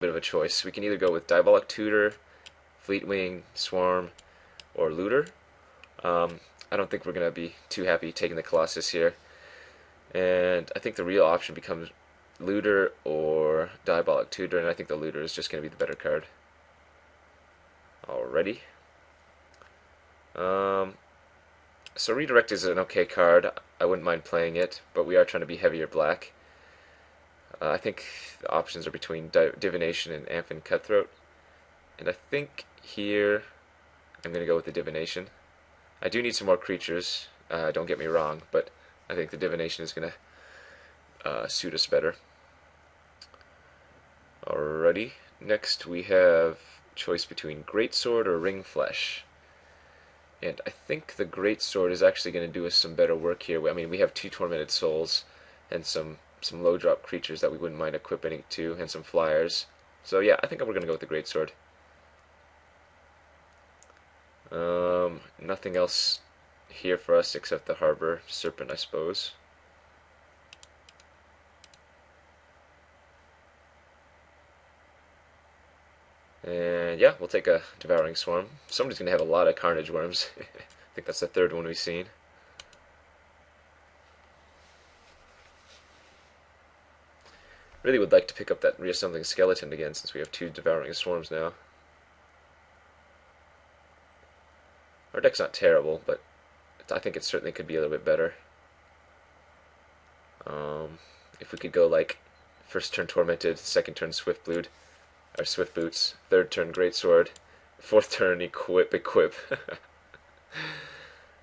bit of a choice. We can either go with Diabolic Tutor, Fleetwing, Swarm, or Looter. I don't think we're going to be too happy taking the Colossus here. And I think the real option becomes Looter or Diabolic Tutor, and I think the Looter is just going to be the better card. Alrighty. So Redirect is an okay card. I wouldn't mind playing it, but we are trying to be heavier black. I think the options are between Divination and Amphin Cutthroat. And I think here I'm going to go with the Divination. I do need some more creatures, don't get me wrong, but I think the Divination is going to suit us better. Alrighty, next we have choice between Greatsword or Ring Flesh. And I think the Greatsword is actually going to do us some better work here. I mean, we have 2 Tormented Souls and some low drop creatures that we wouldn't mind equipping it to, and some flyers. So yeah, I think we're going to go with the Greatsword. Nothing else here for us except the Harbor Serpent, I suppose. And yeah, we'll take a Devouring Swarm. Somebody's going to have a lot of Carnage Worms. I think that's the 3rd one we've seen. Really would like to pick up that Reassembling Skeleton again, since we have 2 Devouring Swarms now. Our deck's not terrible, but I think it certainly could be a little bit better. If we could go like 1st turn Tormented, 2nd turn Swift Boots, 3rd turn Greatsword, 4th turn Equip.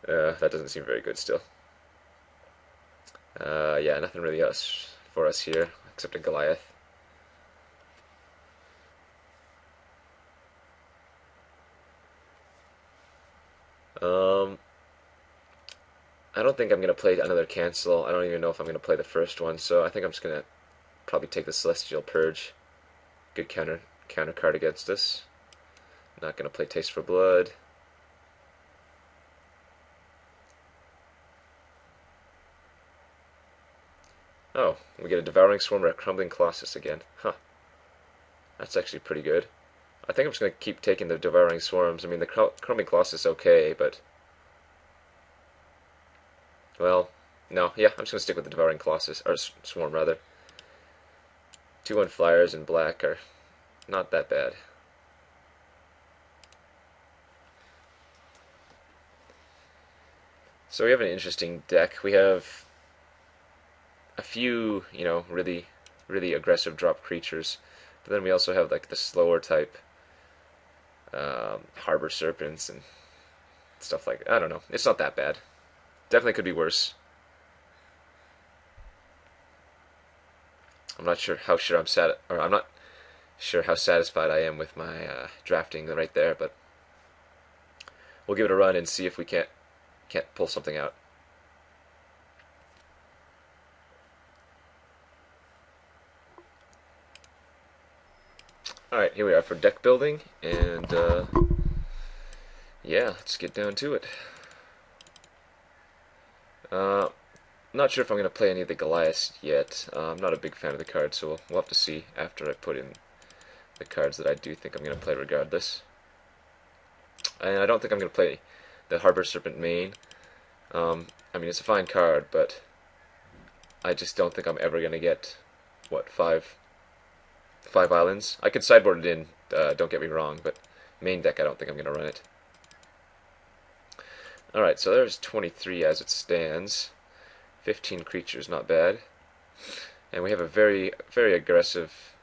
That doesn't seem very good still. Yeah, nothing really else for us here except a Goliath. I don't think I'm going to play another cancel. I don't even know if I'm going to play the first one, so I think I'm just going to probably take the Celestial Purge. Good counter card against us. Not going to play Taste for Blood. Oh, we get a Devouring Swarm or a Crumbling Colossus again. Huh. That's actually pretty good. I think I'm just going to keep taking the Devouring Swarms. I mean, the Crumbling Colossus is okay, but... Well, no, yeah, I'm just going to stick with the Devouring Colossus, or Swarm, rather. 2/1 Flyers in black are not that bad. So we have an interesting deck. We have a few, really, really aggressive drop creatures, but then we also have like the slower type Harbor Serpents and stuff like. I don't know. It's not that bad. Definitely could be worse. I'm not sure how sure I'm not sure how satisfied I am with my drafting right there, but we'll give it a run and see if we can't pull something out. Alright, here we are for deck building, and yeah, let's get down to it. I'm not sure if I'm going to play any of the Goliaths yet. I'm not a big fan of the card, so we'll have to see after I put in the cards that I do think I'm going to play regardless. And I don't think I'm going to play the Harbor Serpent main. I mean, it's a fine card, but I just don't think I'm ever going to get, what, five islands? I could sideboard it in, don't get me wrong, but main deck I don't think I'm going to run it. Alright, so there's 23 as it stands. 15 creatures, not bad. And we have a very, very aggressive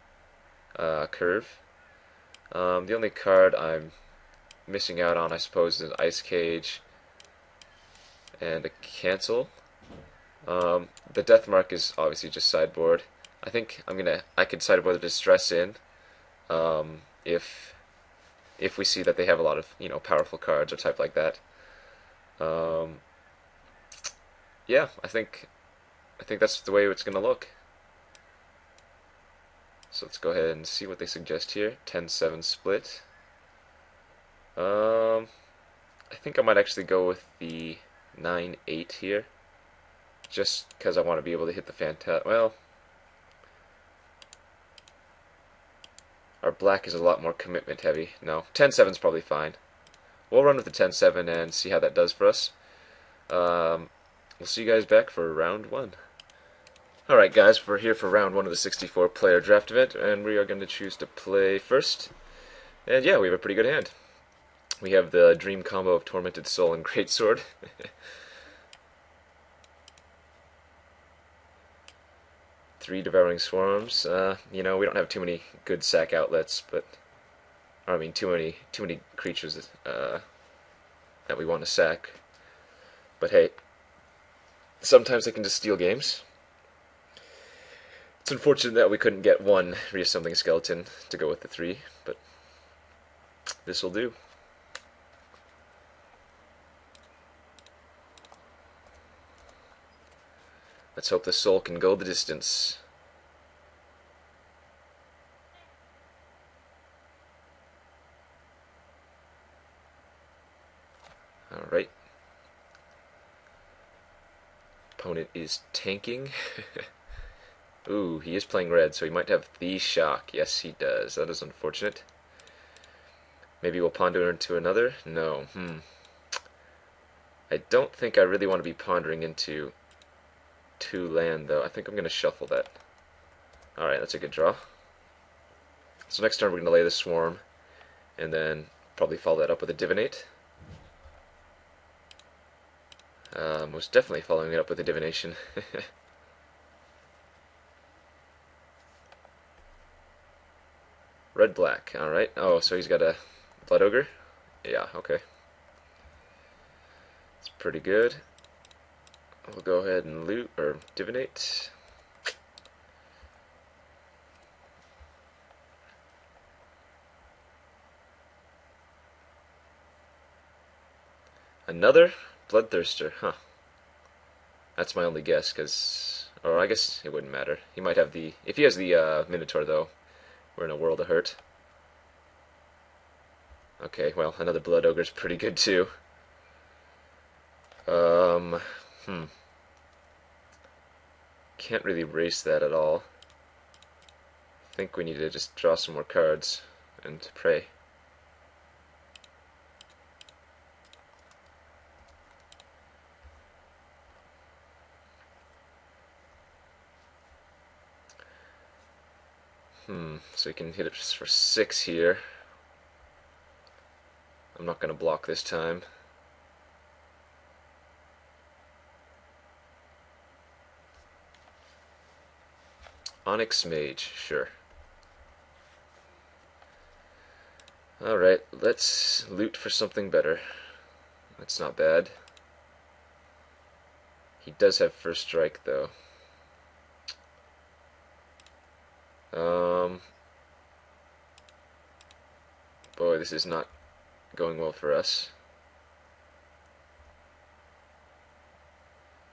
curve. The only card I'm missing out on, I suppose, is an Ice Cage and a Cancel. The Death Mark is obviously just sideboard. I think I could sideboard the Distress in if we see that they have a lot of powerful cards or type like that. Yeah, I think that's the way it's gonna look. So let's go ahead and see what they suggest here. 10-7 split. I think I might actually go with the 9-8 here, just because I want to be able to hit the Well, our black is a lot more commitment heavy. No, 10-7 is probably fine. We'll run with the 10-7 and see how that does for us. We'll see you guys back for round 1. Alright guys, we're here for round 1 of the 64 player draft event, and we are going to choose to play first. And yeah, we have a pretty good hand. We have the dream combo of Tormented Soul and Greatsword. 3 Devouring Swarms. You know, we don't have too many good sack outlets, but I mean too many creatures that we want to sack. But hey, sometimes they can just steal games. It's unfortunate that we couldn't get one Reassembling Skeleton to go with the 3, but this will do. Let's hope the soul can go the distance. Alright. Opponent is tanking. Ooh, he is playing red, so he might have the shock. Yes, he does. That is unfortunate. Maybe we'll ponder into another? No. I don't think I really want to be pondering into 2 land, though. I think I'm going to shuffle that. Alright, that's a good draw. So next turn we're going to lay the Swarm, and then probably follow that up with a Divinate. Most definitely following it up with a Divination. Red-black, alright. Oh, so he's got a Blood Ogre? Yeah, okay. It's pretty good. We'll go ahead and loot, or Divinate. Another Bloodthirster, huh. That's my only guess, because... Or I guess it wouldn't matter. He might have the... If he has the Minotaur, though, we're in a world of hurt. Okay, well, another Blood Ogre's pretty good, too. Can't really race that at all. I think we need to just draw some more cards and pray. So you can hit it for 6 here. I'm not going to block this time. Onyx Mage, sure. Alright, let's loot for something better. That's not bad. He does have first strike, though. Boy, this is not going well for us.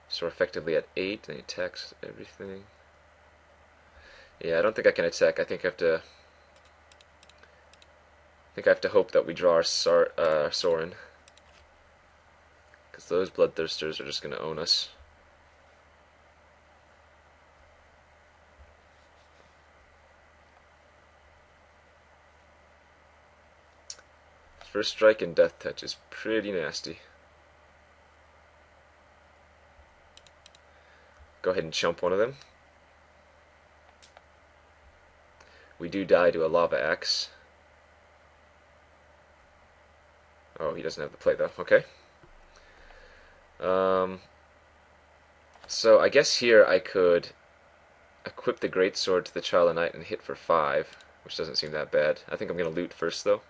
So we're effectively at 8, and he attacks everything. Yeah, I don't think I can attack. I think I have to hope that we draw our Sorin. Because those Bloodthirsters are just going to own us. First strike and Death Touch is pretty nasty. Go ahead and chump one of them. We do die to a Lava Axe. Oh, he doesn't have the play, though. Okay. So I guess here I could equip the Greatsword to the Child of Night and hit for 5, which doesn't seem that bad. I think I'm going to loot first, though.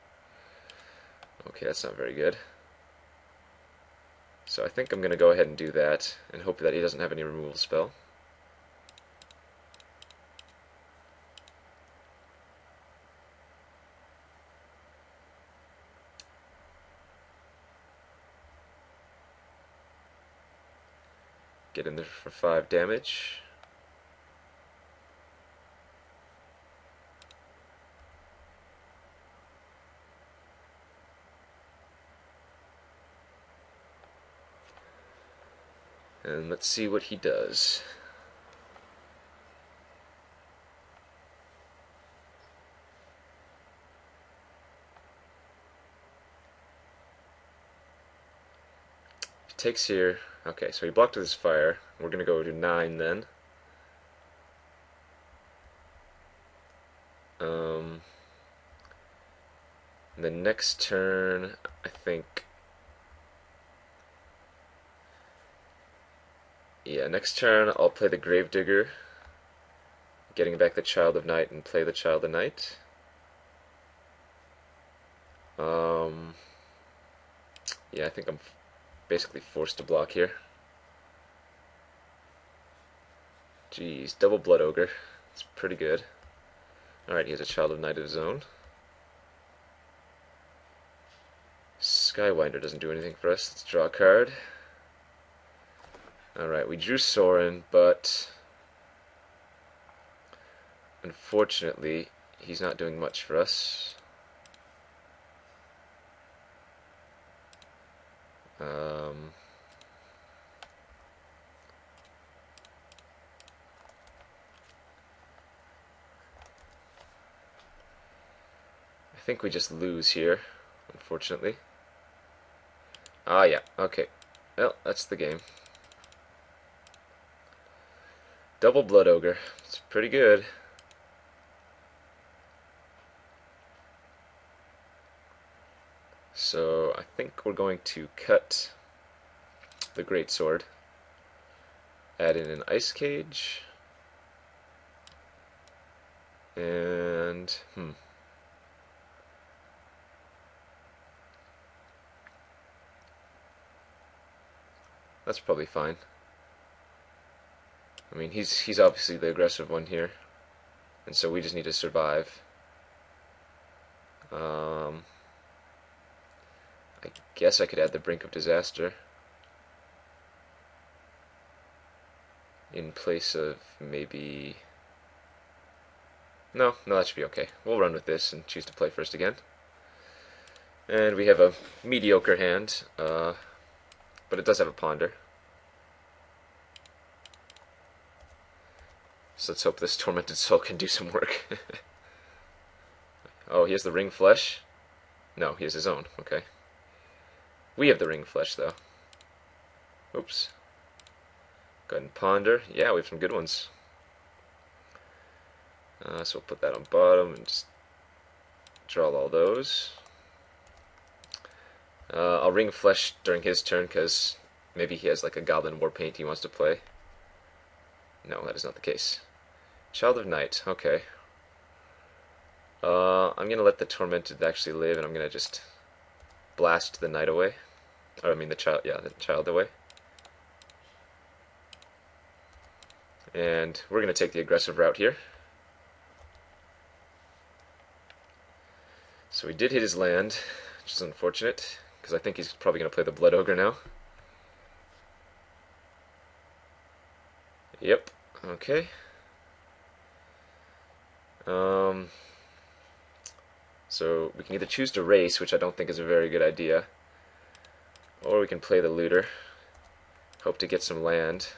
Okay, that's not very good. So I think I'm going to go ahead and do that, and hope that he doesn't have any removal spell. Get in there for 5 damage. And let's see what he does. takes here. Okay, so he blocked with his fire. We're gonna go to 9 then. The next turn, I think. Yeah, next turn I'll play the Gravedigger, getting back the Child of Night, and play the Child of Night. Yeah, I think I'm basically forced to block here. Jeez, double Blood Ogre. It's pretty good. Alright, he has a Child of Night of his own. Skywinder doesn't do anything for us. Let's draw a card. Alright, we drew Sorin, but unfortunately, he's not doing much for us. I think we just lose here, unfortunately. Ah, yeah, okay. Well, that's the game. Double Blood Ogre. It's pretty good. So, I think we're going to cut the Greatsword. Add in an Ice Cage. And, that's probably fine. I mean, he's obviously the aggressive one here, and so we just need to survive. I guess I could add the Brink of Disaster in place of maybe... No, that should be okay. We'll run with this and choose to play first again. And we have a mediocre hand, but it does have a Ponder. So let's hope this Tormented Soul can do some work. Oh, he has the Ring Flesh? No, he has his own. Okay. We have the Ring Flesh, though. Oops. Go ahead and Ponder. Yeah, we have some good ones. So we'll put that on bottom and just draw all those. I'll Ring Flesh during his turn because maybe he has like a Goblin Warpaint he wants to play. No, that is not the case. Child of Night, okay. I'm gonna let the Tormented actually live, and I'm gonna just blast the Knight away. Or I mean the child, yeah, the child away. And we're gonna take the aggressive route here. So we did hit his land, which is unfortunate, because I think he's probably gonna play the Blood Ogre now. Yep, okay. So we can either choose to race, which I don't think is a very good idea, or we can play the Looter, hope to get some land,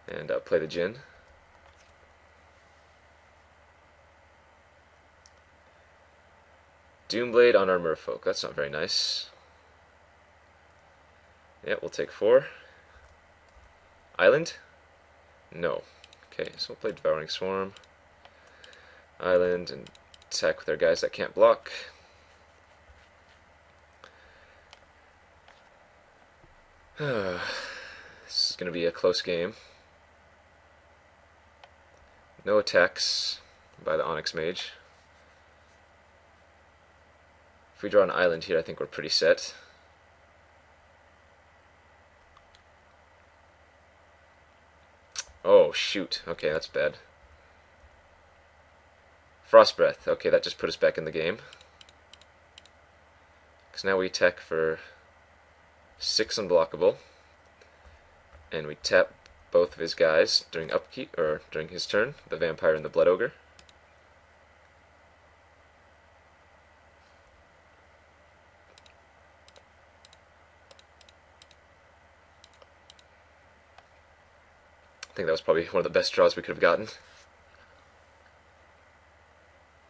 and play the Djinn. Doomblade on our Merfolk, that's not very nice. Yeah, we'll take 4. Island? No. Okay, so we'll play Devouring Swarm. Island, and attack with our guys that can't block. This is going to be a close game. No attacks by the Onyx Mage. If we draw an island here, I think we're pretty set. Oh, shoot. Okay, that's bad. Frost Breath. Okay, that just put us back in the game. Because now we attack for 6 unblockable. And we tap both of his guys during upkeep, or during his turn, the Vampire and the Blood Ogre. I think that was probably one of the best draws we could have gotten.